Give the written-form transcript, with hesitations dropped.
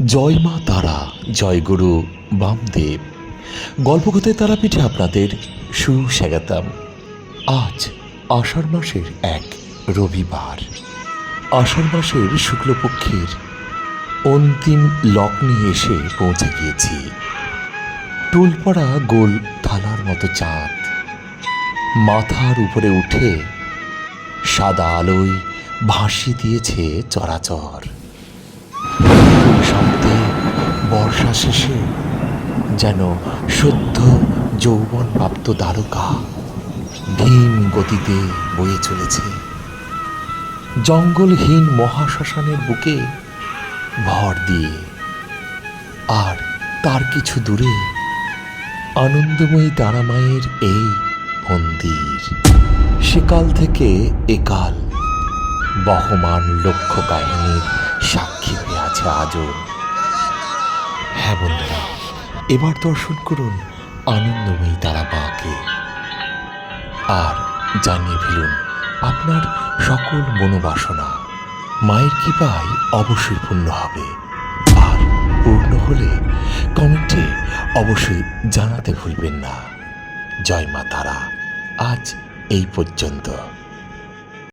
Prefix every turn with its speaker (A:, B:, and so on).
A: জয় মা তারা, জয় গুরু বামদেব। গল্পকথায় তারাপীঠে আপনাদের সুস্বাগতম। আজ আষাঢ় মাসের এক রবিবার। আষাঢ় মাসের শুক্লপক্ষের অন্তিম লগ্নে এসে পৌঁছে গিয়েছি। টুলপড়া গোল থালার মতো চাঁদ মাথার উপরে উঠে সাদা আলোয় ভাসিয়ে দিয়েছে চরাচর। শব্দে বর্ষা শেষে যেন সদ্য যৌবন প্রাপ্ত দ্বারকা ধীম গতিতে বয়ে চলেছে। জঙ্গলহীন মহাশ্মশানের বুকে ভর দিয়ে, আর তার কিছু দূরে আনন্দময়ী তারামায়ের এই মন্দির। সেকাল থেকে একাল বহমান লক্ষ্য কাহিনীর সাক্ষী হয়ে আছে আজও। হ্যাঁ বন্ধুরা, এবার দর্শন করুন আনন্দময়ী তারা মাকে, আর জানিয়ে ফেলুন আপনার সকল মনোবাসনা। মায়ের কৃপায় অবশ্যই পূর্ণ হবে, আর পূর্ণ হলে কমেন্টে অবশ্যই জানাতে ভুলবেন না। জয় মা তারা। আজ এই পর্যন্ত।